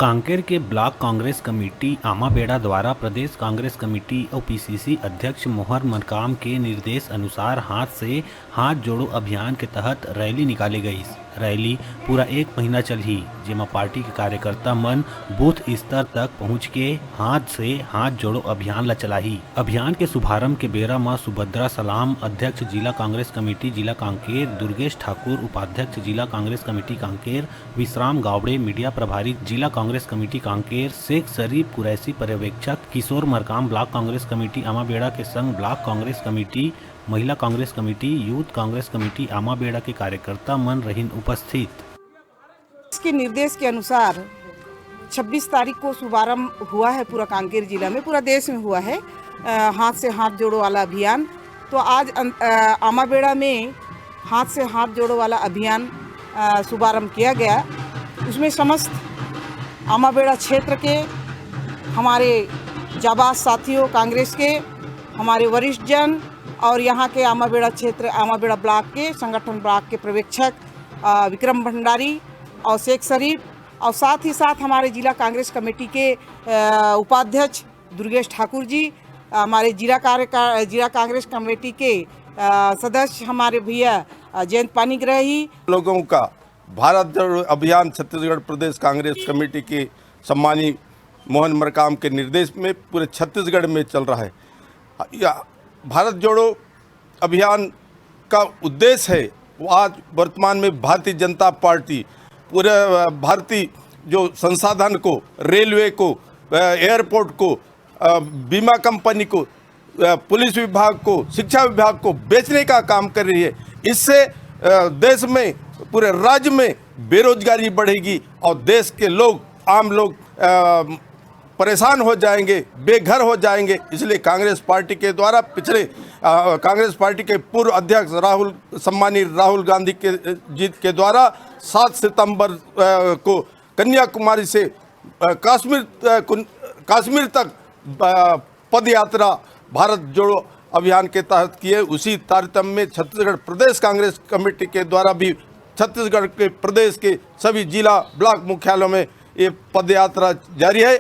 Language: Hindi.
कांकेर के ब्लॉक कांग्रेस कमेटी आमाबेड़ा द्वारा प्रदेश कांग्रेस कमेटी और पीसीसी अध्यक्ष मोहन मरकाम के निर्देश अनुसार हाथ से हाथ जोड़ो अभियान के तहत रैली निकाली गई। रैली पूरा 1 महीना चली, जेमा पार्टी के कार्यकर्ता मन बूथ स्तर तक पहुंच के हाथ से हाथ जोड़ो अभियान ला चलाही। अभियान के शुभारंभ के बेरा में सुभद्रा सलाम अध्यक्ष जिला कांग्रेस कमेटी जिला कांकेर, दुर्गेश ठाकुर उपाध्यक्ष जिला कांग्रेस कमेटी कांकेर, विश्राम गावड़े मीडिया प्रभारी जिला कांग्रेस कमेटी कांकेर, शेख शरीफ कुरैशी पर्यवेक्षक, किशोर मरकाम ब्लॉक कांग्रेस कमेटी आमाबेड़ा के संग ब्लॉक कांग्रेस कमेटी, महिला Congress committee, youth Congress committee Amabeda के कार्यकर्ता मन रहिन उपस्थित। इसके निर्देश के अनुसार 26 तारीख को शुभारंभ हुआ है पूरा कांकेर जिला में, पूरा देश में हुआ है हाथ से हाथ जोड़ो वाला अभियान। तो आज आमाबेड़ा में हाथ से हाथ जोड़ो वाला अभियान शुभारंभ किया गया। उसमें समस्त आमाबेड़ा क्षेत्र के हमारे जाबाज साथियों, कांग्रेस के हमारे वरिष्ठ जन और यहाँ के आमाबेड़ा क्षेत्र आमाबेड़ा ब्लॉक के संगठन ब्लॉक के पर्यवेक्षक विक्रम भंडारी और शेख शरीफ और साथ ही साथ हमारे जिला कांग्रेस कमेटी के उपाध्यक्ष दुर्गेश ठाकुर जी, हमारे जिला कांग्रेस कमेटी के सदस्य हमारे भैया जयंत पानीग्राही। लोगों का भारत जोड़ो अभियान छत्तीसगढ़ प्रदेश कांग्रेस कमेटी के सम्मानी मोहन मरकाम के निर्देश में पूरे छत्तीसगढ़ में चल रहा है। भारत जोड़ो अभियान का उद्देश्य है वो आज वर्तमान में भारतीय जनता पार्टी पूरे भारतीय जो संसाधन को, रेलवे को, एयरपोर्ट को, बीमा कंपनी को, पुलिस विभाग को, शिक्षा विभाग को बेचने का काम कर रही है। इससे देश में, पूरे राज्य में बेरोजगारी बढ़ेगी और देश के लोग, आम लोग परेशान हो जाएंगे, बेघर हो जाएंगे। इसलिए कांग्रेस पार्टी के द्वारा कांग्रेस पार्टी के पूर्व अध्यक्ष सम्मानी राहुल गांधी के जीत के द्वारा 7 सितंबर को कन्याकुमारी से कश्मीर तक पद यात्रा भारत जोड़ो अभियान के तहत किए। उसी तारतम्य में छत्तीसगढ़ प्रदेश कांग्रेस कमेटी के द्वारा भी छत्तीसगढ़ के प्रदेश के सभी जिला ब्लॉक मुख्यालयों में ये पद यात्रा जारी है।